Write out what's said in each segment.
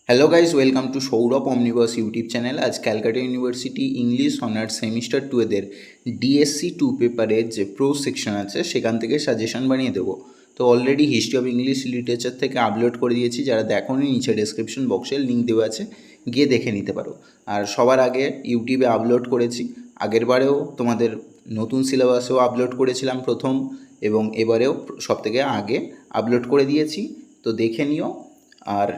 Hello guys, welcome to Saurabh omnibus YouTube channel. आज Calcutta University English honours semester 2 এদের DSC 2 পেপারের যে প্রো সেকশন আছে সেখান থেকে সাজেশন বানিয়ে দেবো। তো already history of English literature থেকে আপলোড করে দিয়েছি, যারা দেখোনি নিচে ডেসক্রিপশন বক্সে লিঙ্ক দেওয়া আছে, গিয়ে দেখে নিতে পারো। আর সবার আগে ইউটিউবে আপলোড করেছি, আগেরবারেও তোমাদের নতুন সিলেবাসেও আপলোড করেছিলাম প্রথম, এবং এবারেও সবথেকে আগে আপলোড করে দিয়েছি, তো দেখে নিও। আর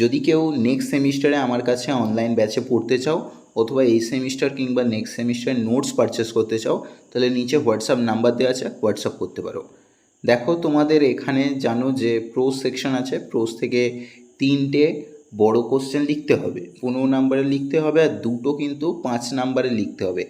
যদি কেউ নেক্সট সেমিস্টারে আমার কাছে অনলাইন ব্যাচে পড়তে চাও অথবা এই সেমিস্টার কিংবা নেক্সট সেমিস্টারে নোটস পারচেস করতে চাও, তাহলে নিচে হোয়াটসঅ্যাপ নাম্বার দেওয়া আছে, হোয়াটসঅ্যাপ করতে পারো। দেখো, তোমাদের এখানে জানো যে প্রোজ সেকশন আছে, প্রোজ থেকে 3টে বড় কোশ্চেন লিখতে হবে, 15 নাম্বারে লিখতে হবে, আর 2টো কিন্তু 5 নাম্বারে লিখতে হবে।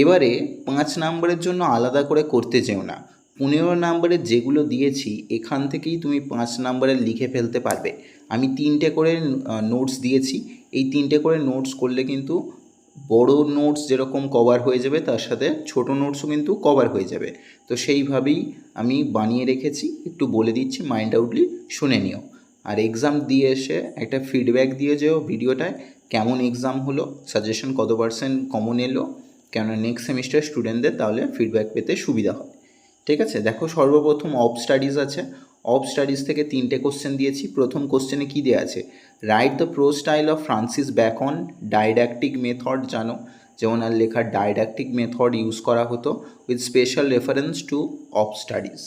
এবারে 5 নাম্বারের জন্য আলাদা করে করতে চেও না, 15 নাম্বারের যেগুলো দিয়েছি এখান থেকেই তুমি 5 নাম্বারে লিখে ফেলতে পারবে। আমি 3টে করে নোটস দিয়েছি, এই 3টে করে নোটস করলে কিন্তু বড় নোটস যেরকম কভার হয়ে যাবে, তার সাথে ছোট নোটসও কিন্তু কভার হয়ে যাবে। তো সেইভাবেই আমি বানিয়ে রেখেছি, একটু বলে দিচ্ছি, মাইন্ড আউটলি শুনে নিও। আর এক্সাম দিয়ে এসে একটা ফিডব্যাক দিয়ে যেও ভিডিওটায়, কেমন এক্সাম হলো, সাজেশন কত পার্সেন্ট কমন এলো, কেননা নেক্সট সেমিস্টার স্টুডেন্টদের তাহলে ফিডব্যাক পেতে সুবিধা হয়। ঠিক আছে, দেখো সর্বপ্রথম অফ স্টাডিজ আছে। অফ স্টাডিজ থেকে 3টে কোশ্চেন দিয়েছি। প্রথম কোশ্চেনে কী দেওয়া আছে, write the prose style of Francis Bacon didactic method. জানো, যেমন আর লেখার ডাইডাক্টিক মেথড ইউজ করা হতো with special reference to of studies.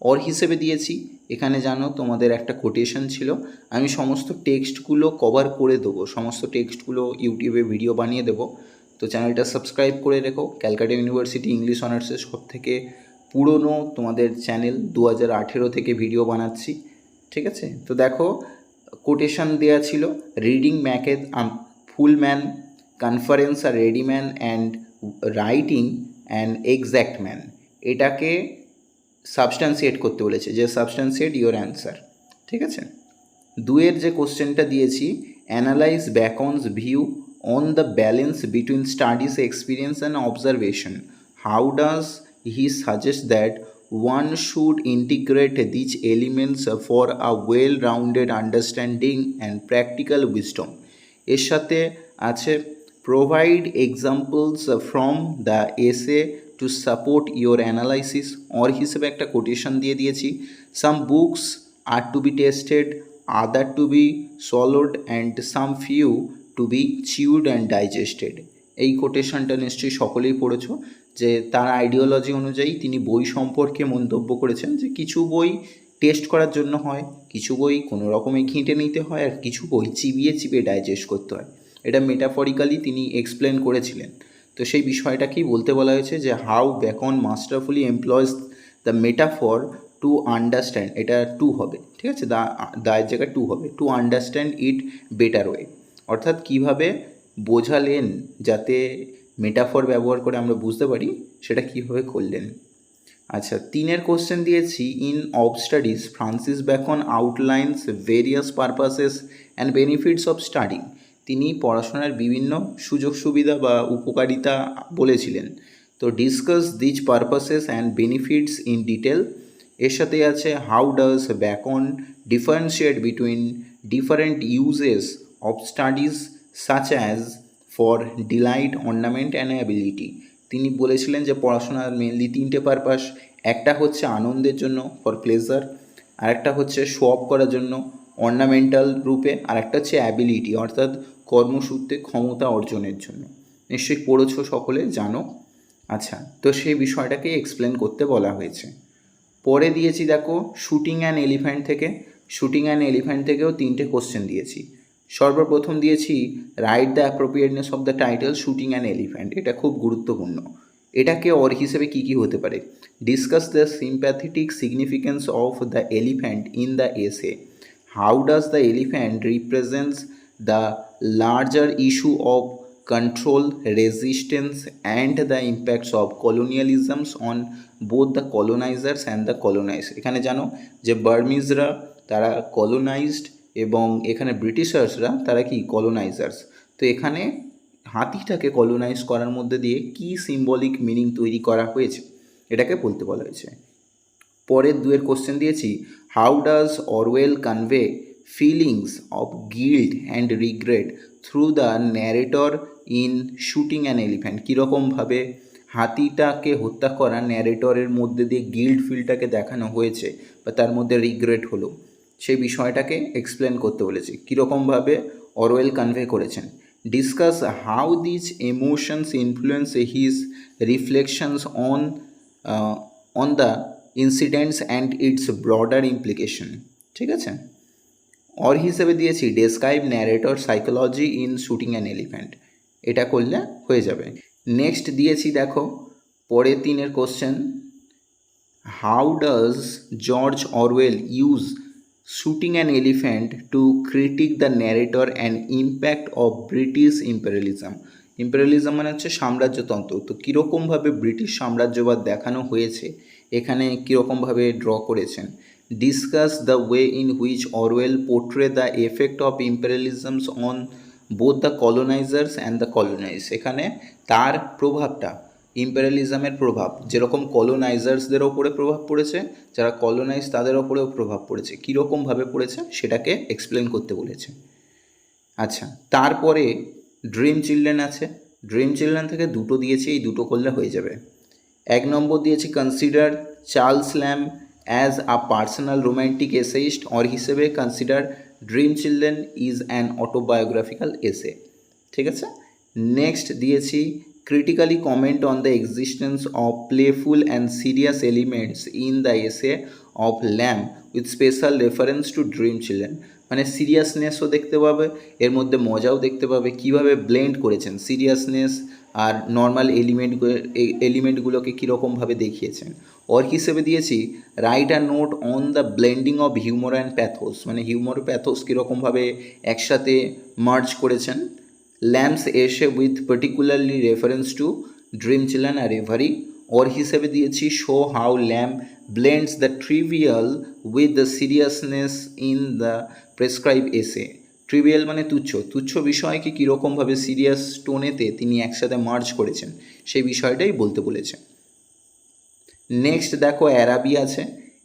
Or হিসেবে দিয়েছি, এখানে জানো তোমাদের একটা কোটেশন ছিল, আমি সমস্ত টেক্সটগুলো কভার করে দেবো, সমস্ত টেক্সটগুলো ইউটিউবে ভিডিও বানিয়ে দেবো। তো চ্যানেলটা সাবস্ক্রাইব করে রেখো। ক্যালকাটা ইউনিভার্সিটি ইংলিশ অনার্সের সব থেকে পুরনো তোমাদের চ্যানেল, 2018 থেকে ভিডিও বানাচ্ছি। ঠিক আছে, তো দেখো কোটেশন দেওয়া ছিল, reading maketh full man, conference আর ready man and writing and exact man. এটাকে সাবস্ট্যান্সিয়েট করতে বলেছে, যে সাবস্ট্যান্সিয়েট ইওর অ্যান্সার। ঠিক আছে, 2-এর যে কোশ্চেনটা দিয়েছি, analyse Bacon's view on the balance between studies experience and observation. How does he suggest that one should integrate these elements for a well-rounded understanding and practical wisdom? এর সাথে আছে provide examples from the essay to support your analysis, or হিসেবে একটা quotation দিয়ে দিয়েছি, some books are to be tested, other to be swallowed and some few to be chewed and digested। এই কোটেশনটা নিশ্চয়ই সকলেই পড়েছো, যে তার আইডিওলজি অনুযায়ী তিনি বই সম্পর্কে মন্তব্য করেছেন যে কিছু বই টেস্ট করার জন্য হয়, কিছু বই কোনো রকমে ঘেঁটে নিতে হয়, আর কিছু বই চিবিয়ে চিবিয়ে ডাইজেস্ট করতে হয়। এটা মেটাফরিক্যালি তিনি এক্সপ্লেন করেছিলেন। তো সেই বিষয়টাকেই বলতে বলা হয়েছে যে how bacon মাস্টারফুলি employees the metaphor to understand, এটা টু হবে, ঠিক আছে, দায়ের জায়গায় টু হবে, to understand it better way, অর্থাৎ কীভাবে বোঝালেন যাতে মেটাফর ব্যবহার করে আমরা বুঝতে পারি, সেটা কীভাবে করলেন। আচ্ছা, 3-এর কোশ্চেন দিয়েছি, in of studies Francis Bacon outlines various purposes and benefits of studying. তিনি পড়াশোনার বিভিন্ন সুযোগ সুবিধা বা উপকারিতা বলেছিলেন। তো discuss these purposes and benefits in detail. এর সাথে আছে how does Bacon differentiate between different uses of studies such as for delight, ornament and ability. তিনি বলেছিলেন যে পড়াশোনার মেনলি 3টে পারপাস, একটা হচ্ছে আনন্দের জন্য ফর প্লেজার, আর একটা হচ্ছে শো অফ করার জন্য অর্নামেন্টাল রূপে, আর একটা হচ্ছে অ্যাবিলিটি অর্থাৎ কর্মসূত্রে ক্ষমতা অর্জনের জন্য। নিশ্চয়ই পড়েছো, সকলে জানো। আচ্ছা, তো সেই বিষয়টাকে এক্সপ্লেন করতে বলা হয়েছে। পরে দিয়েছি দেখো শুটিং অ্যান্ড এলিফ্যান্ট থেকে। শুটিং অ্যান্ড এলিফ্যান্ট থেকেও 3টে কোশ্চেন দিয়েছি। সর্বপ্রথম দিয়েছি write the appropriateness of the title shooting and elephant. এটা খুব গুরুত্বপূর্ণ। এটাকে অর হিসেবে কী কী হতে পারে, discuss the sympathetic significance of the elephant in the essay. How does the elephant represents the larger issue of control, resistance and the impacts of colonialisms on both the colonizers and the colonized। এখানে জানো যে বার্মিজরা তারা colonised, এবং এখানে ব্রিটিশার্সরা তারা কি কলোনাইজার্স। তো এখানে হাতিটাকে কলোনাইজ করার মধ্যে দিয়ে কি সিম্বলিক মিনিং তৈরি করা হয়েছে, এটাকে বলতে বলা হয়েছে। পরের 2-এর কোশ্চেন দিয়েছি, how does Orwell convey feelings of guilt and regret through the narrator in shooting an elephant। কীরকমভাবে হাতিটাকে হত্যা করা ন্যারেটরের মধ্যে দিয়ে গিল্ট ফিলটাকে দেখানো হয়েছে বা তার মধ্যে রিগ্রেট হলো, সেই বিষয়টাকে এক্সপ্লেন করতে বলেছি। কীরকমভাবে অরওয়েল কনভে করেছেন। Discuss how this emotions influence his reflections on the incidents and its broader implication. ঠিক আছে। অর হিসেবে দিয়েছি describe narrator psychology in shooting an elephant. এটা করলে হয়ে যাবে। নেক্সট দিয়েছি দেখো পরের 3 question, how does George Orwell use shooting an elephant to critique the narrator and impact of British imperialism. Imperialism মানে হচ্ছে সাম্রাজ্যতন্ত্র। তো কীরকমভাবে ব্রিটিশ সাম্রাজ্যবাদ দেখানো হয়েছে এখানে কীরকমভাবে ড্র করেছেন। Discuss the way in which Orwell portray the effect of imperialisms on both the colonisers and the colonise. এখানে তার প্রভাবটা, ইম্পেরিয়ালিজমের প্রভাব যেরকম কলোনাইজার্সদের ওপরে প্রভাব পড়েছে, যারা কলোনাইজ তাদের ওপরেও প্রভাব পড়েছে, কীরকমভাবে পড়েছে সেটাকে এক্সপ্লেন করতে বলেছে। আচ্ছা, তারপরে ড্রিম চিলড্রেন আছে। ড্রিম চিলড্রেন থেকে 2 দিয়েছি, এই 2 করলে হয়ে যাবে। 1 নম্বর দিয়েছি consider Charles Lamb as a personal romantic essayist, or হিসেবে consider dream children is an autobiographical essay. ঠিক আছে। নেক্সট দিয়েছি critically comment on the existence of playful and serious elements in the essay of Lamb with special reference to Dream Children। মানে সিরিয়াসনেসও দেখতে পাবে, এর মধ্যে মজাও দেখতে পাবে, কীভাবে ব্লেন্ড করেছেন সিরিয়াসনেস আর নর্মাল এলিমেন্টগুলোকে কীরকমভাবে দেখিয়েছেন। ওর হিসেবে দিয়েছি write a note on the blending of humour and pathos. মানে হিউমর প্যাথোস কীরকমভাবে একসাথে মার্জ করেছেন। Lamb's essay with particularly reference to dream children আর রেভারি। ওর হিসেবে দিয়েছি show how Lamb blends the trivial with the seriousness in the prescribe essay. Trivial মানে তুচ্ছ, তুচ্ছ বিষয়কে কীরকমভাবে সিরিয়াস টোনেতে তিনি একসাথে মার্জ করেছেন সেই বিষয়টাই বলতে বলেছে। নেক্সট দেখো অ্যারাবি আছে।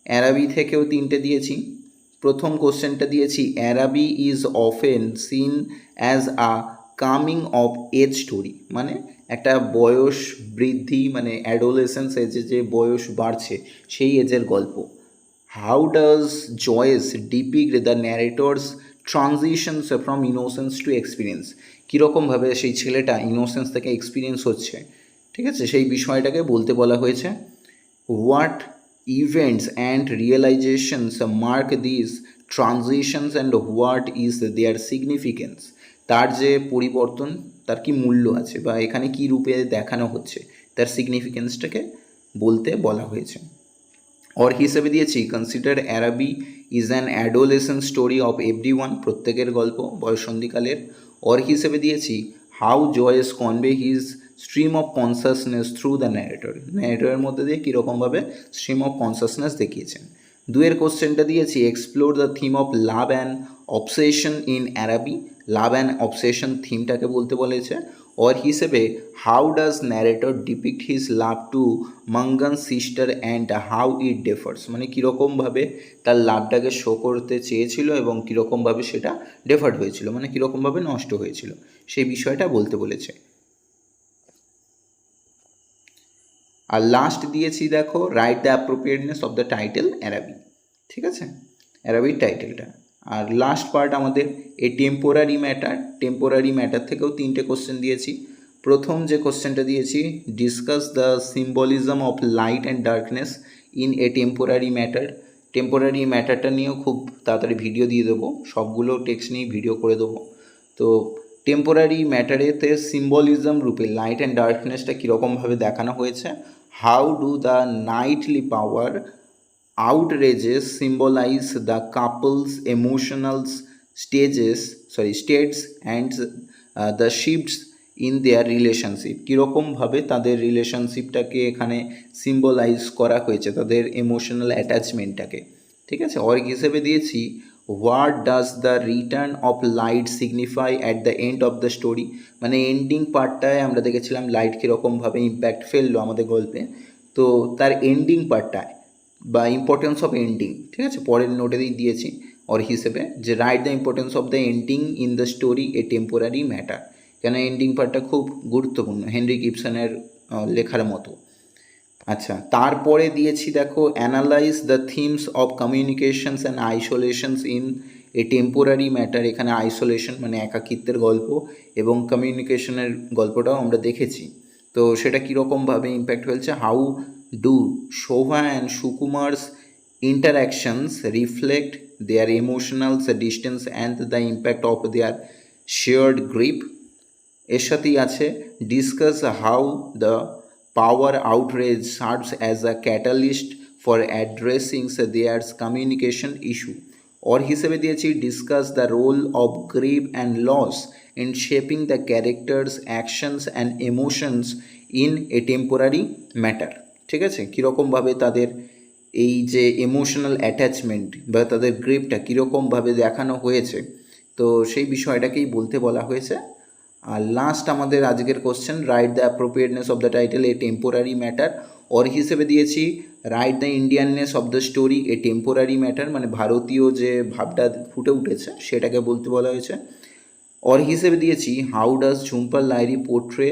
অ্যারাবি থেকেও 3 দিয়েছি। প্রথম কোশ্চেনটা দিয়েছি Araby is often seen as a coming of age story. মানে একটা বয়স বৃদ্ধি, মানে অ্যাডোলেসেন্স এজে যে বয়স বাড়ছে সেই এজের গল্প। How does Joyce depict the narrator's transitions from innocence to experience. কীরকমভাবে সেই ছেলেটা ইনোসেন্স থেকে এক্সপিরিয়েন্স হচ্ছে, ঠিক আছে, সেই বিষয়টাকে বলতে বলা হয়েছে। What events and realisations mark this transitions and what is their significance. তার যে পরিবর্তন তার কি মূল্য আছে বা এখানে কি রূপে দেখানো হচ্ছে তার সিগনিফিকেন্সটাকে বলতে বলা হয়েছে। অর হিসেবে দিয়েছি consider Araby is an adolescent story of everyone, প্রত্যেকের গল্প বয়সন্ধিকালের। অর হিসেবে দিয়েছি how Joyce convey his stream of consciousness through the narrator. ন্যারেটরের মধ্যে দিয়ে কীরকমভাবে স্ট্রিম অফ কনসাসনেস দেখিয়েছেন। 2 কোশ্চেনটা দিয়েছি explore the theme of love and obsession in Araby. Love and obsession থিমটাকে বলতে বলেছে। অর হিসেবে how does narrator depict his love to Mangan sister and how it differs. মানে কীরকমভাবে তার লাভটাকে শো করতে চেয়েছিল এবং কীরকমভাবে সেটা ডেফার্ড হয়েছিল, মানে কীরকমভাবে নষ্ট হয়েছিল সেই বিষয়টা বলতে বলেছে। আর লাস্ট দিয়েছি দেখো write the appropriateness of the title Araby. ঠিক আছে, অ্যারাবির টাইটেলটা। আর লাস্ট পার্ট আমাদের a temporary matter. Temporary matter থেকেও 3 কোশ্চেন দিয়েছি। প্রথম যে কোশ্চেনটা দিয়েছি discuss the symbolism of light and darkness in a temporary matter. Temporary ম্যাটারটা নিয়েও খুব তাড়াতাড়ি ভিডিও দিয়ে দেবো, সবগুলো টেক্সট নিয়েই ভিডিও করে দেবো। তো টেম্পোরারি ম্যাটারেতে সিম্বলিজম রূপে লাইট অ্যান্ড ডার্কনেসটা কীরকমভাবে দেখানো হয়েছে। How do the nightly power outrages symbolize the couple's emotional states and the shifts in their relationship। কীরকমভাবে তাদের রিলেশনশিপটাকে এখানে সিম্বলাইজ করা হয়েছে, তাদের ইমোশনাল অ্যাটাচমেন্টটাকে। ঠিক আছে। অর হিসেবে দিয়েছি what does the return of light signify at the end of the story. মানে এন্ডিং পার্টটায় আমরা দেখেছিলাম লাইট কীরকমভাবে ইম্প্যাক্ট ফেললো আমাদের গল্পে, তো তার এন্ডিং পার্টটায় বা ইম্পর্টেন্স অফ এন্ডিং, ঠিক আছে, পরের নোটে দিয়েছি। ওর হিসেবে যে write the importance of the ending in the story a temporary matter, কেন এন্ডিং পার্টটা খুব গুরুত্বপূর্ণ হেনরি গিবসনের লেখার মতো। আচ্ছা, তারপরে দিয়েছি দেখো analyse the themes of communications and isolations in a temporary matter. এখানে আইসোলেশন মানে একাকিত্বের গল্প এবং কমিউনিকেশনের গল্পটাও আমরা দেখেছি। তো সেটা কীরকমভাবে ইম্প্যাক্ট ফেলছে, how do Shobha and Sukumar's interactions reflect their emotional distance and the impact of their shared grief। এর সাথেই আছে discuss how the power outage serves as a catalyst for addressing their communication issue. Or হিসেবে দিয়েছি discuss the role of grief and loss in shaping the characters' actions and emotions in a temporary matter. ঠিক আছে, কীরকমভাবে তাদের এই যে emotional attachment বা তাদের গ্রিপটা কীরকমভাবে দেখানো হয়েছে, তো সেই বিষয়টাকেই বলতে বলা হয়েছে। আর লাস্ট আমাদের আজকের question, write the appropriateness of the title a temporary matter. Or হিসেবে দিয়েছি write the Indianness of the story a temporary matter, মানে ভারতীয় যে ভাবটা ফুটে উঠেছে সেটাকে বলতে বলা হয়েছে। ওর হিসেবে দিয়েছি হাউ ডাজ ঝুম্পার Lahiri portray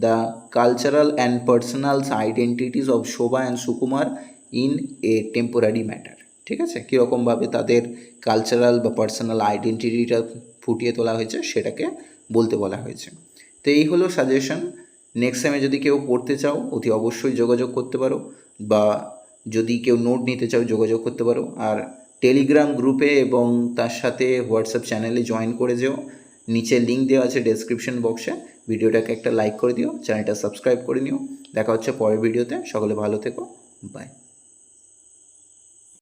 the cultural and personals identities of Shobha and Sukumar in a temporary matter. ঠিক আছে, কীরকমভাবে তাদের কালচারাল বা পার্সোনাল আইডেন্টিটিটা ফুটিয়ে তোলা হয়েছে সেটাকে বলতে বলা হয়েছে। তো এই হলো সাজেশন। নেক্সট টাইমে যদি কেউ পড়তে চাও অতি অবশ্যই যোগাযোগ করতে পারো, বা যদি কেউ নোট নিতে চাও যোগাযোগ করতে পারো। আর টেলিগ্রাম গ্রুপে এবং তার সাথে হোয়াটসঅ্যাপ চ্যানেলে জয়েন করে যেও, নিচে লিঙ্ক দেওয়া আছে ডেসক্রিপশন বক্সে। ভিডিওটাকে একটা লাইক করে দিও, চ্যানেলটা সাবস্ক্রাইব করে নিও। দেখা হচ্ছে পরের ভিডিওতে, সকলে ভালো থেকো, বাই।